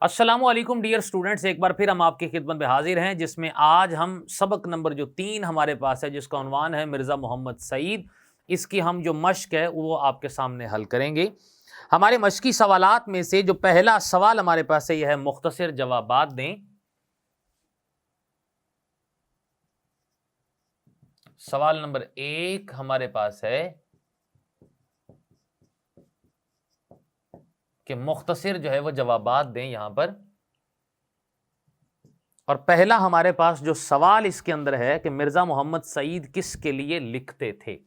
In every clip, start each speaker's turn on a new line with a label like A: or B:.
A: अस्सलामुअलैकुम dear students, एक बार फिर हम आपकी खिदमत में हाजिर हैं, जिसमें आज हम सबक नंबर जो 3 हमारे पास है, जिसका उन्वान है मिर्ज़ा मोहम्मद सईद। इसकी हम जो मश्क है वो आपके सामने हल करेंगे। हमारे मश्की सवालात में से जो पहला सवाल हमारे पास है यह है, मुख्तसर जवाबात दें। सवाल नंबर 1 हमारे पास है कि मुख्तसर जो है वो जवाबात दें यहां पर। और पहला हमारे पास जो सवाल इसके अंदर है कि मिर्जा मोहम्मद सईद किसके लिए लिखते थे।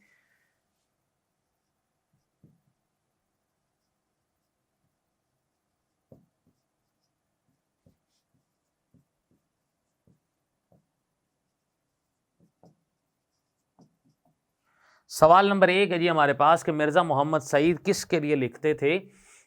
A: सवाल नंबर 1 है जी हमारे पास कि मिर्जा मोहम्मद सईद किसके लिए लिखते थे,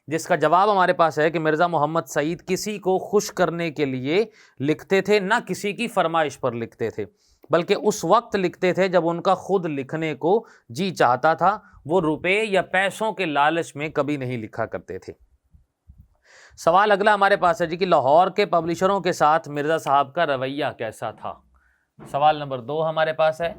A: जिसका जवाब हमारे पास है कि मिर्जा मोहम्मद सईद किसी को खुश करने के लिए लिखते थे, ना किसी की फरमाइश पर लिखते थे, बल्कि उस वक्त लिखते थे जब उनका खुद लिखने को जी चाहता था। वो रुपए या पैसों के लालच में कभी नहीं लिखा करते थे। सवाल अगला हमारे पास है जी कि लाहौर के पब्लिशरों के साथ मिर्जा साहब का रवैया कैसा था। सवाल नंबर 2 हमारे पास है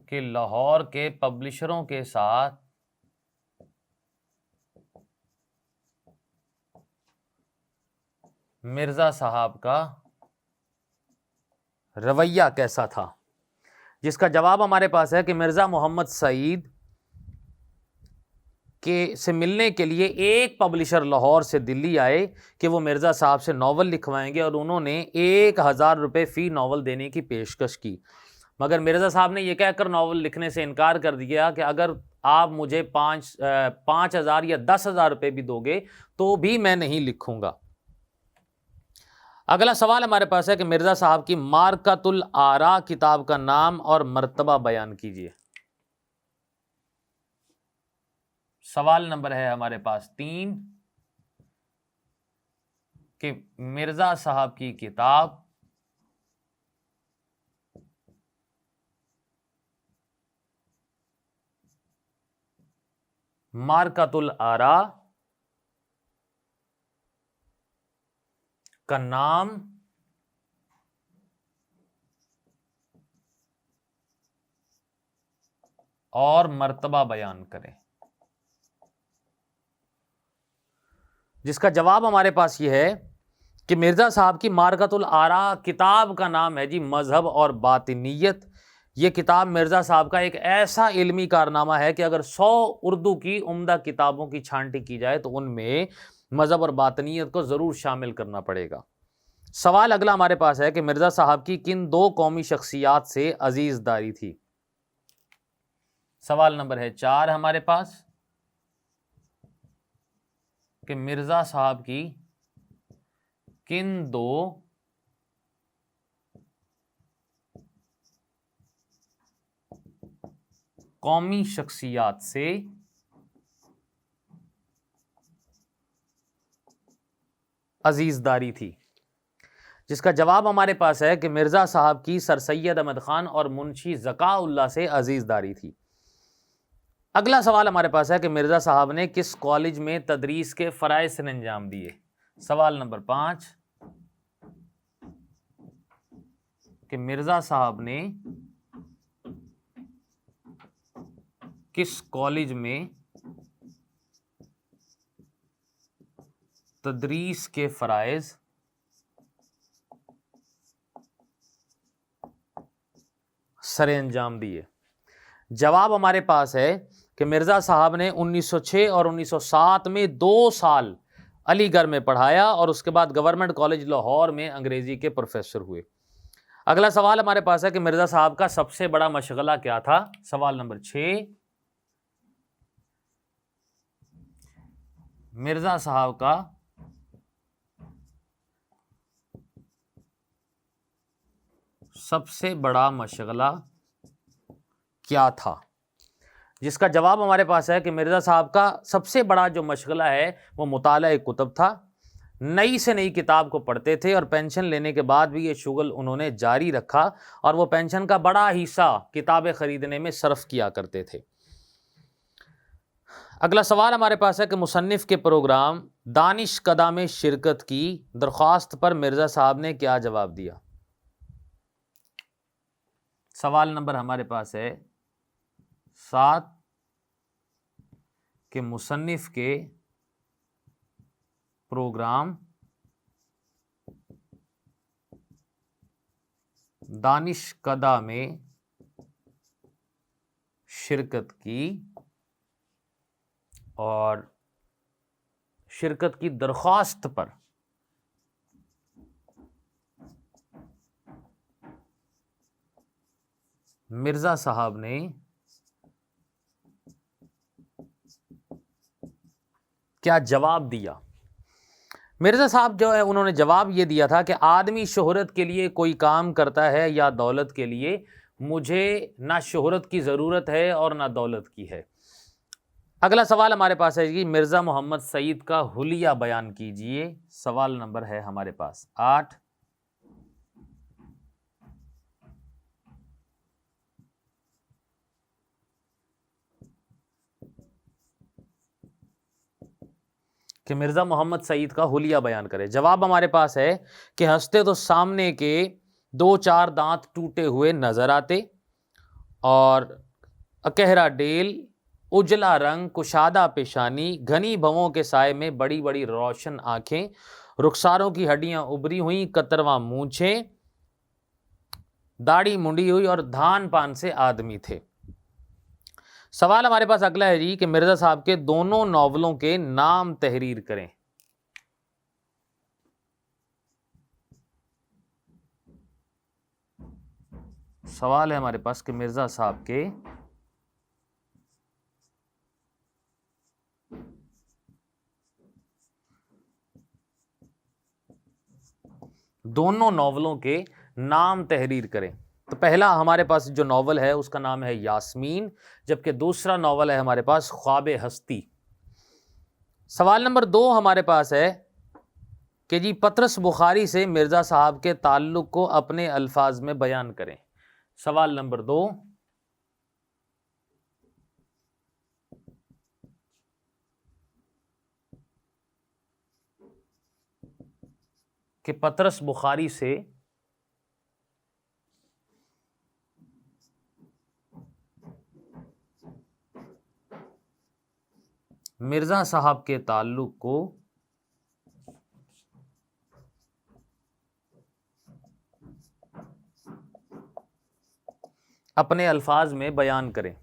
A: कि लाहौर के पब्लिशरों के साथ मिर्जा साहब का रवैया कैसा था, जिसका जवाब हमारे पास है कि मिर्जा मोहम्मद सईद के से मिलने के लिए एक पब्लिशर लाहौर से दिल्ली आए कि वो मिर्जा साहब से नावल लिखवाएंगे, और उन्होंने 1000 रुपये फी नावल देने की पेशकश की। मगर मिर्जा साहब ने यह कहकर नावल लिखने से इनकार कर दिया कि अगर आप मुझे 5,000 या 10,000 रुपये भी दोगे तो भी मैं नहीं लिखूंगा। अगला सवाल हमारे पास है कि मिर्जा साहब की मारकतुल आरा किताब का नाम और मर्तबा बयान कीजिए। सवाल नंबर है हमारे पास 3 कि मिर्जा साहब की किताब मारकतुल आरा का नाम और मर्तबा बयान करें, जिसका जवाब हमारे पास यह है कि मिर्जा साहब की मारकतुल आरा किताब का नाम है जी मजहब और बातिनियत। यह किताब मिर्जा साहब का एक ऐसा इल्मी कारनामा है कि अगर 100 उर्दू की उम्दा किताबों की छांटी की जाए तो उनमें मजहब और बातिनियत को जरूर शामिल करना पड़ेगा। सवाल अगला हमारे पास है कि मिर्जा साहब की किन 2 कौमी शख्सियात से अजीजदारी थी। सवाल नंबर है 4 हमारे पास कि मिर्जा साहब की किन 2 कौमी शख्सियात से अजीजदारी थी, जिसका जवाब हमारे पास है कि मिर्जा साहब की सर सैयद अहमद खान और मुंशी ज़काउल्लाह से अजीजदारी थी। अगला सवाल हमारे पास है कि मिर्जा साहब ने किस कॉलेज में तदरीस के फ़राइज़ सर अंजाम दिए। सवाल नंबर 5 कि मिर्जा साहब ने किस कॉलेज में तदरीस के फ़राइज़ सर अंजाम दिए। जवाब हमारे पास है कि मिर्जा साहब ने 1906 और 1907 में 2 साल अलीगढ़ में पढ़ाया और उसके बाद गवर्नमेंट कॉलेज लाहौर में अंग्रेजी के प्रोफेसर हुए। अगला सवाल हमारे पास है कि मिर्जा साहब का सबसे बड़ा मशगला क्या था। सवाल नंबर 6 मिर्जा साहब का सबसे बड़ा मशगला क्या था, जिसका जवाब हमारे पास है कि मिर्जा साहब का सबसे बड़ा जो मशगला है वो मुताला कुतुब था। नई से नई किताब को पढ़ते थे और पेंशन लेने के बाद भी ये शुगल उन्होंने जारी रखा और वो पेंशन का बड़ा हिस्सा किताबें खरीदने में सर्फ किया करते थे। अगला सवाल हमारे पास है कि मुसन्निफ के प्रोग्राम दानिश कदा में शिरकत की दरख्वास्त पर मिर्जा साहब ने क्या जवाब दिया? सवाल नंबर हमारे पास है 7 कि मुसन्निफ के प्रोग्राम दानिश कदा में शिरकत की और शिरकत की दरख्वास्त पर मिर्जा साहब ने क्या जवाब दिया? मिर्जा साहब जो है उन्होंने जवाब ये दिया था कि आदमी शोहरत के लिए कोई काम करता है या दौलत के लिए, मुझे ना शोहरत की ज़रूरत है और ना दौलत की है। अगला सवाल हमारे पास है कि मिर्ज़ा मोहम्मद सईद का हुलिया बयान कीजिए। सवाल नंबर है हमारे पास 8। कि मिर्ज़ा मोहम्मद सईद का हुलिया बयान करें। जवाब हमारे पास है कि हंसते तो सामने के 2-4 दांत टूटे हुए नजर आते और अकहरा डेल, उजला रंग, कुशादा पेशानी, घनी भवों के साए में बड़ी बड़ी रोशन आंखें, रुखसारों की हड्डियां उभरी हुई, कतरवा मूंछें, दाढ़ी मुंडी हुई और धान पान से आदमी थे। सवाल हमारे पास अगला है जी कि मिर्जा साहब के दोनों नॉवलों के नाम तहरीर करें। सवाल है हमारे पास कि मिर्जा साहब के दोनों नॉवलों के नाम तहरीर करें। तो पहला हमारे पास जो नॉवल है उसका नाम है यास्मीन, जबकि दूसरा नॉवल है हमारे पास ख्वाबे हस्ती। सवाल नंबर 2 हमारे पास है कि जी पतरस बुखारी से मिर्जा साहब के ताल्लुक को अपने अल्फाज में बयान करें। सवाल नंबर 2 कि पतरस बुखारी से मिर्जा साहब के ताल्लुक को अपने अल्फाज में बयान करें।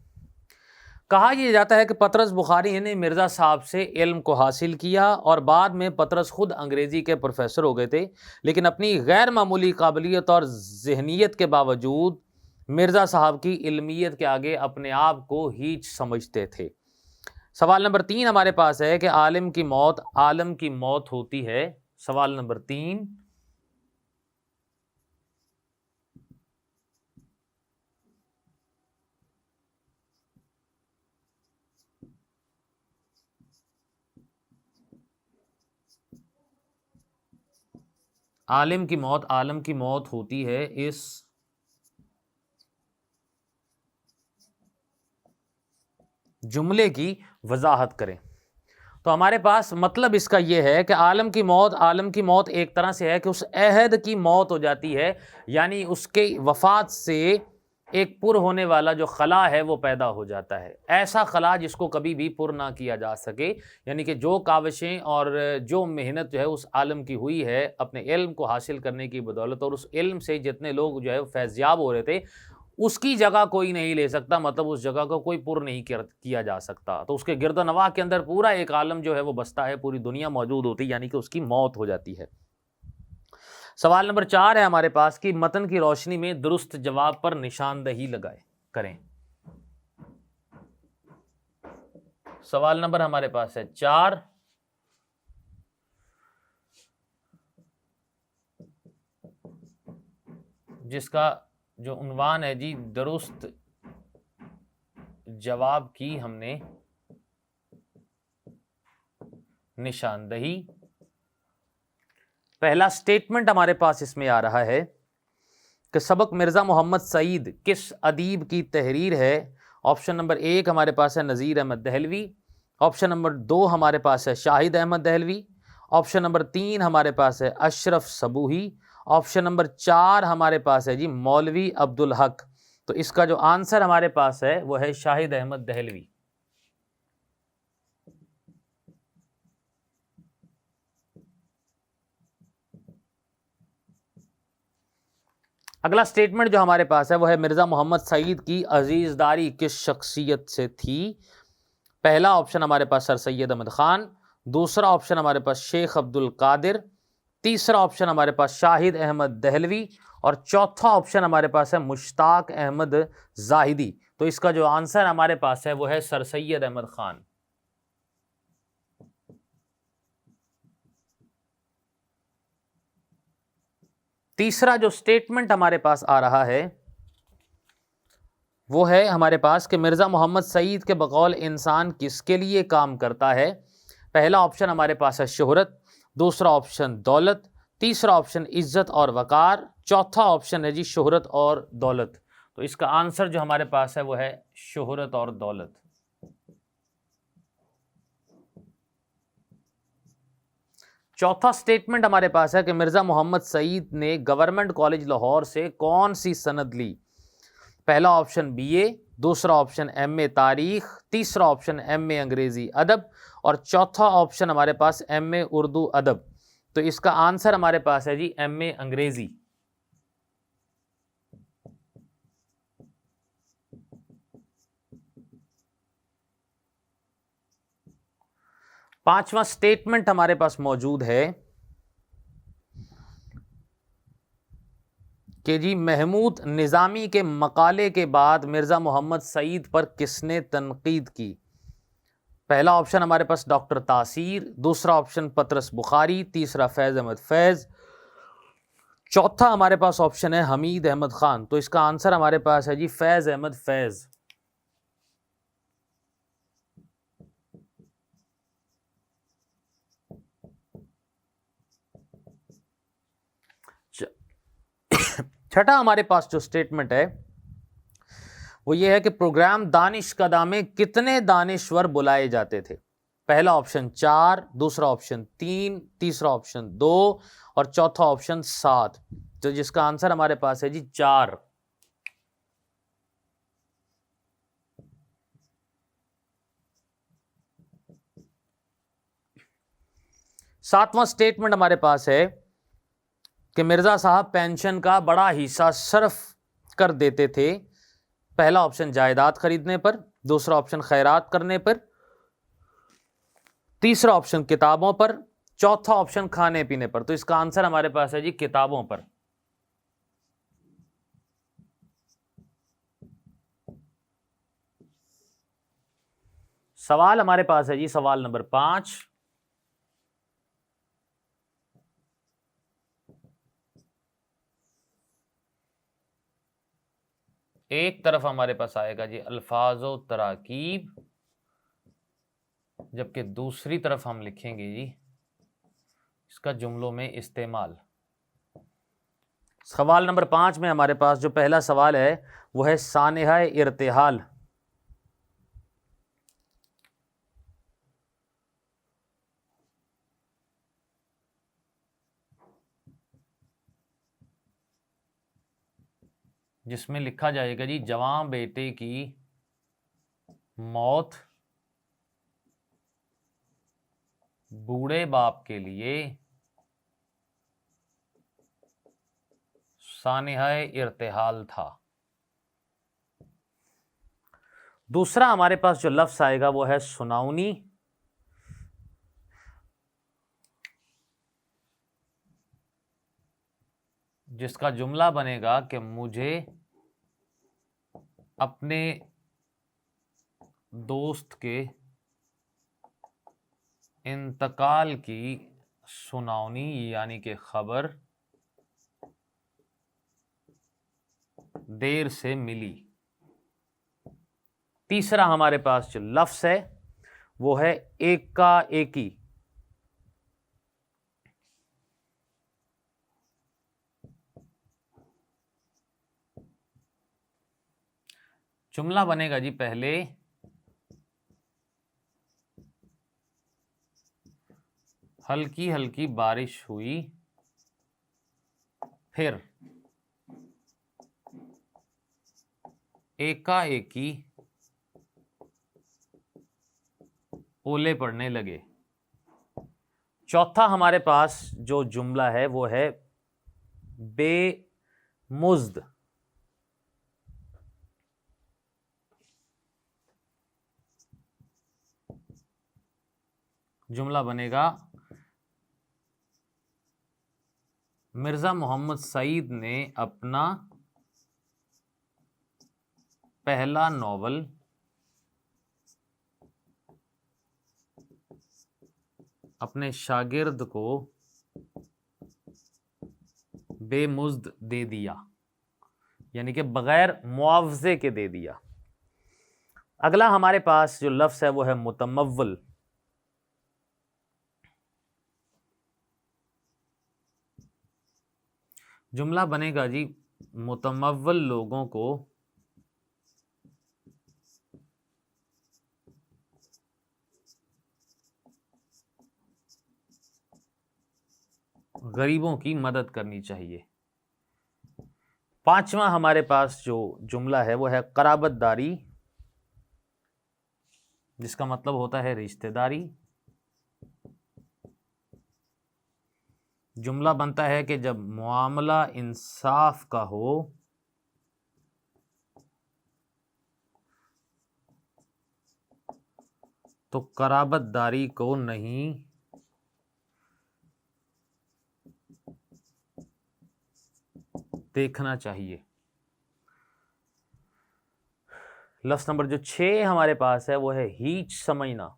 A: कहा यह जाता है कि पतरस बुखारी ने मिर्ज़ा साहब से इल्म को हासिल किया और बाद में पतरस खुद अंग्रेज़ी के प्रोफेसर हो गए थे, लेकिन अपनी गैर मामूली काबिलियत और जहनीत के बावजूद मिर्ज़ा साहब की इल्मियत के आगे अपने आप को हीच समझते थे। सवाल नंबर 3 हमारे पास है कि आलिम की मौत आलम की मौत होती है। सवाल नंबर 3 आलिम की मौत आलम की मौत होती है, इस जुमले की वजाहत करें। तो हमारे पास मतलब इसका यह है कि आलम की मौत एक तरह से है कि उस अहद की मौत हो जाती है, यानी उसके वफात से एक पुर होने वाला जो खला है वो पैदा हो जाता है। ऐसा खला जिसको कभी भी पुर ना किया जा सके, यानी कि जो काविशें और जो मेहनत जो है उस आलम की हुई है अपने इल्म को हासिल करने की बदौलत, और उस इल्म से जितने लोग जो है फैज़याब हो रहे थे, उसकी जगह कोई नहीं ले सकता, मतलब उस जगह को कोई पुर नहीं किया जा सकता। तो उसके गिरदोनवाह के अंदर पूरा एक आलम जो है वो बसता है, पूरी दुनिया मौजूद होती है, यानी कि उसकी मौत हो जाती है। सवाल नंबर 4 है हमारे पास कि मतन की रोशनी में दुरुस्त जवाब पर निशानदही लगाए करें। सवाल नंबर हमारे पास है 4, जिसका जो उन्वान है जी दुरुस्त जवाब की हमने निशानदही पहला स्टेटमेंट हमारे पास इसमें आ रहा है कि सबक मिर्ज़ा मोहम्मद सईद किस अदीब की तहरीर है। ऑप्शन नंबर 1 हमारे पास है नज़ीर अहमद दहलवी, ऑप्शन नंबर 2 हमारे पास है शाहिद अहमद दहलवी, ऑप्शन नंबर 3 हमारे पास है अशरफ सबूही, ऑप्शन नंबर 4 हमारे पास है जी मौलवी अब्दुल हक। तो इसका जो आंसर हमारे पास है वो है शाहिद अहमद दहलवी। अगला स्टेटमेंट जो हमारे पास है वो है मिर्ज़ा मोहम्मद सईद की अजीज़दारी किस शख्सियत से थी। पहला ऑप्शन हमारे पास सर सैयद अहमद ख़ान, दूसरा ऑप्शन हमारे पास शेख अब्दुल कादिर, तीसरा ऑप्शन हमारे पास शाहिद अहमद दहलवी और चौथा ऑप्शन हमारे पास है मुश्ताक अहमद जाहिदी। तो इसका जो आंसर हमारे पास है वो है सर सैयद अहमद ख़ान। तीसरा जो स्टेटमेंट हमारे पास आ रहा है वो है हमारे पास कि मिर्ज़ा मोहम्मद सईद के बकौल इंसान किसके लिए काम करता है। पहला ऑप्शन हमारे पास है शोहरत, दूसरा ऑप्शन दौलत, तीसरा ऑप्शन इज्जत और वकार, चौथा ऑप्शन है जी शोहरत और दौलत। तो इसका आंसर जो हमारे पास है वो है शोहरत और दौलत। चौथा स्टेटमेंट हमारे पास है कि मिर्ज़ा मोहम्मद सईद ने गवर्नमेंट कॉलेज लाहौर से कौन सी सनद ली। पहला ऑप्शन बीए, दूसरा ऑप्शन एमए तारीख, तीसरा ऑप्शन एमए अंग्रेजी अदब और चौथा ऑप्शन हमारे पास एमए उर्दू अदब। तो इसका आंसर हमारे पास है जी एमए अंग्रेजी। पांचवा स्टेटमेंट हमारे पास मौजूद है कि जी महमूद निज़ामी के मकाले के बाद मिर्ज़ा मोहम्मद सईद पर किसने तनकीद की। पहला ऑप्शन हमारे पास डॉक्टर तासीर, दूसरा ऑप्शन पतरस बुखारी, तीसरा फैज़ अहमद फैज़, चौथा हमारे पास ऑप्शन है हमीद अहमद ख़ान। तो इसका आंसर हमारे पास है जी फैज़ अहमद फैज़। छठा हमारे पास जो स्टेटमेंट है वो ये है कि प्रोग्राम दानिश कदा में कितने दानिश्वर बुलाए जाते थे। पहला ऑप्शन 4, दूसरा ऑप्शन 3, तीसरा ऑप्शन 2 और चौथा ऑप्शन 7। तो जिसका आंसर हमारे पास है जी 4। सातवां स्टेटमेंट हमारे पास है कि मिर्जा साहब पेंशन का बड़ा हिस्सा सर्फ कर देते थे। पहला ऑप्शन जायदाद खरीदने पर, दूसरा ऑप्शन खैरात करने पर, तीसरा ऑप्शन किताबों पर, चौथा ऑप्शन खाने पीने पर। तो इसका आंसर हमारे पास है जी किताबों पर। सवाल हमारे पास है जी सवाल नंबर 5। एक तरफ हमारे पास आएगा जी अल्फाजो तराकीब, जबकि दूसरी तरफ हम लिखेंगे जी इसका जुमलों में इस्तेमाल। सवाल नंबर 5 में हमारे पास जो पहला सवाल है वो है सानेहा इर्तिहाल। जिसमें लिखा जाएगा जी जवां बेटे की मौत बूढ़े बाप के लिए सानेहा इर्तिहाल था। दूसरा हमारे पास जो लफ्ज आएगा वो है सुनाउनी, जिसका जुमला बनेगा कि मुझे अपने दोस्त के इंतकाल की सुनाउनी यानी कि खबर देर से मिली। तीसरा हमारे पास जो लफ्ज है वो है एका एकी, जुमला बनेगा जी पहले हल्की हल्की बारिश हुई, फिर एकाएकी ओले पड़ने लगे। चौथा हमारे पास जो जुमला है वो है बेमुज्द। जुमला बनेगा मिर्जा मोहम्मद सईद ने अपना पहला नॉवल अपने शागिर्द को बेमुज्द दे दिया, यानी कि बगैर मुआवजे के दे दिया। अगला हमारे पास जो लफ्ज है वो है मुतमव्वल। जुमला बनेगा जी मुतमव्वल लोगों को गरीबों की मदद करनी चाहिए। पांचवा हमारे पास जो जुमला है वो है कराबतदारी, जिसका मतलब होता है रिश्तेदारी। जुमला बनता है कि जब मामला इंसाफ का हो तो कराबतदारी को नहीं देखना चाहिए। लफ्ज नंबर जो 6 हमारे पास है वो है हीच समझना।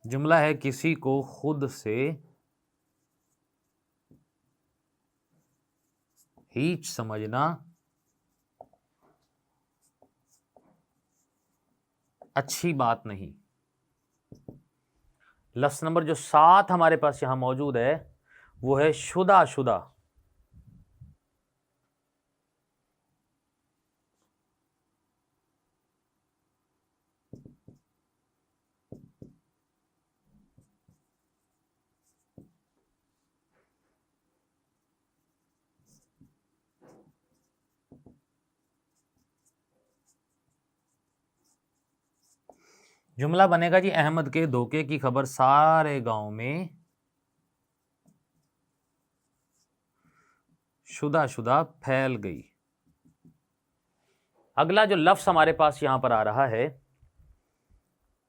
A: जुमला है किसी को खुद से हीच समझना अच्छी बात नहीं। लफ्ज नंबर जो 7 हमारे पास यहां मौजूद है वो है शुदा शुदा। जुमला बनेगा जी अहमद के धोखे की खबर सारे गांव में शुदा शुदा फैल गई। अगला जो लफ्ज हमारे पास यहां पर आ रहा है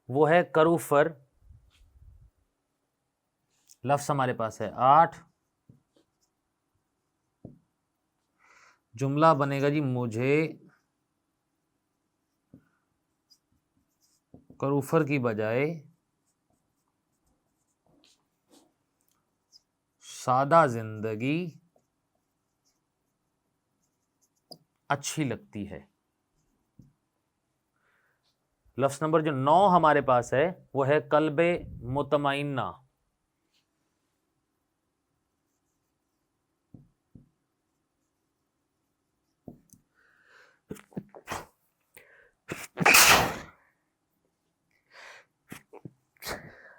A: वो है करूफर। लफ्ज हमारे पास है 8। जुमला बनेगा जी मुझे करूफर की बजाय सादा जिंदगी अच्छी लगती है। लफ्ज नंबर जो 9 हमारे पास है वो है कल्बे मुतमइन्ना।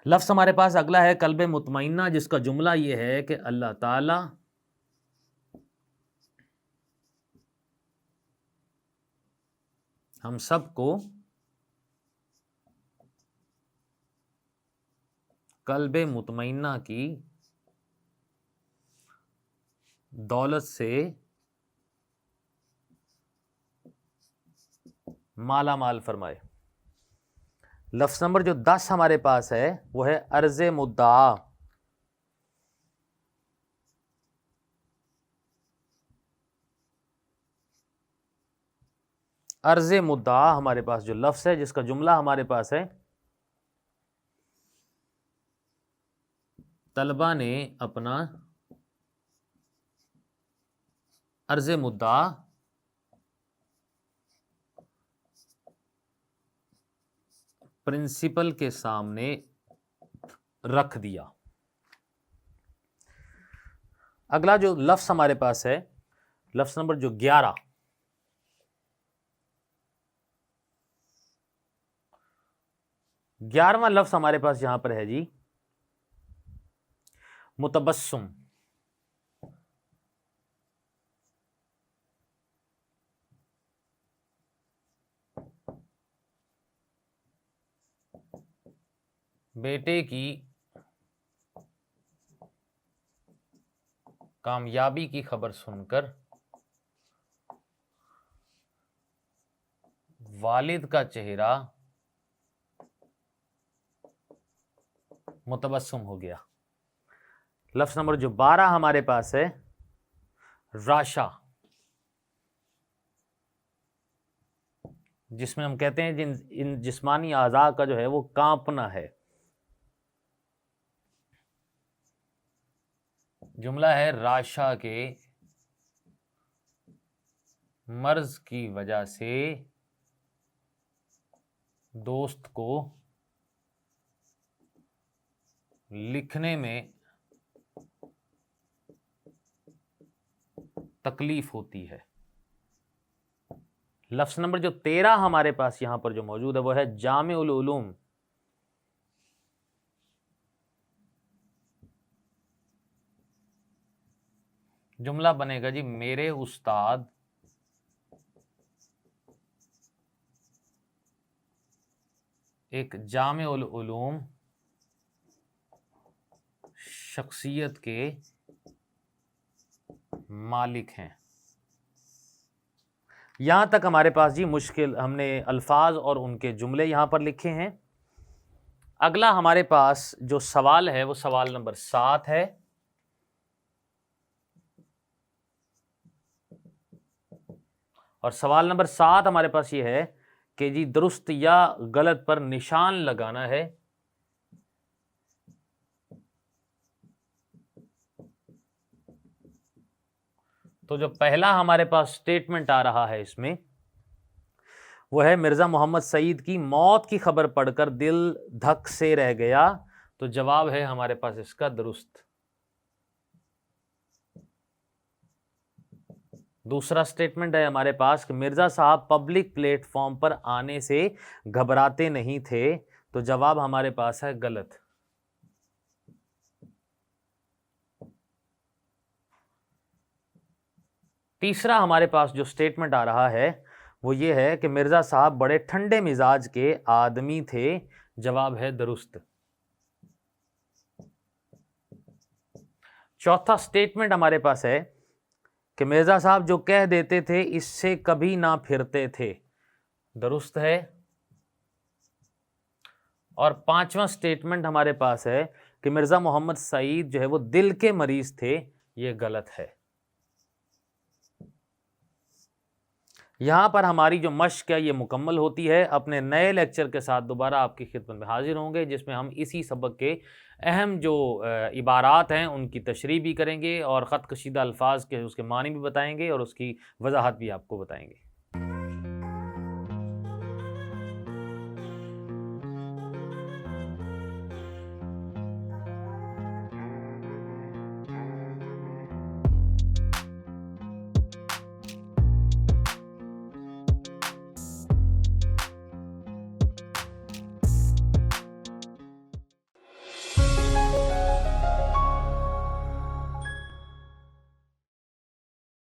A: लफ्ज हमारे पास अगला है कल्बे मुतमइन्ना, जिसका जुमला यह है कि अल्लाह ताला हम सबको कल्बे मुतमइन्ना की दौलत से माला माल फरमाए। लफ्ज नंबर जो 10 हमारे पास है वो है अर्ज़े मुद्दा। अर्ज़े मुद्दा हमारे पास जो लफ्ज है जिसका जुमला हमारे पास है तलबा ने अपना अर्ज़े मुद्दा प्रिंसिपल के सामने रख दिया। अगला जो लफ्ज़ हमारे पास है, लफ्ज़ नंबर जो 11, ग्यारहवां लफ्ज़ हमारे पास यहां पर है जी मुतबस्सुम। बेटे की कामयाबी की खबर सुनकर वालिद का चेहरा मुतबस्सुम हो गया। लफ्ज़ नंबर जो 12 हमारे पास है राशा, जिसमें हम कहते हैं जिन इन जिस्मानी आज़ा का जो है वो कांपना है। जुमला है राशा के मर्ज की वजह से दोस्त को लिखने में तकलीफ होती है। लफ्ज़ नंबर जो 13 हमारे पास यहां पर जो मौजूद है वो है जामिउल उलूम। जुमला बनेगा जी मेरे उस्ताद एक जामिउल उलूम शख्सियत के मालिक हैं। यहां तक हमारे पास जी मुश्किल हमने अल्फाज और उनके जुमले यहां पर लिखे हैं। अगला हमारे पास जो सवाल है वो सवाल नंबर 7 है। और सवाल नंबर 7 हमारे पास ये है कि जी दुरुस्त या गलत पर निशान लगाना है। तो जो पहला हमारे पास स्टेटमेंट आ रहा है इसमें वो है मिर्ज़ा मोहम्मद सईद की मौत की खबर पढ़कर दिल धक से रह गया। तो जवाब है हमारे पास इसका दुरुस्त। दूसरा स्टेटमेंट है हमारे पास कि मिर्ज़ा साहब पब्लिक प्लेटफॉर्म पर आने से घबराते नहीं थे। तो जवाब हमारे पास है गलत। तीसरा हमारे पास जो स्टेटमेंट आ रहा है वो ये है कि मिर्ज़ा साहब बड़े ठंडे मिजाज के आदमी थे। जवाब है दुरुस्त। चौथा स्टेटमेंट हमारे पास है कि मिर्ज़ा साहब जो कह देते थे इससे कभी ना फिरते थे। दुरुस्त है। और पांचवा स्टेटमेंट हमारे पास है कि मिर्ज़ा मोहम्मद सईद जो है वो दिल के मरीज थे। ये गलत है। यहाँ पर हमारी जो मश्क है ये मुकम्मल होती है। अपने नए लेक्चर के साथ दोबारा आपकी खिदमत में हाजिर होंगे जिसमें हम इसी सबक के अहम जो इबारात हैं उनकी तशरीह भी करेंगे और ख़त कशीदा अल्फाज के उसके मानी भी बताएंगे और उसकी वजाहत भी आपको बताएंगे।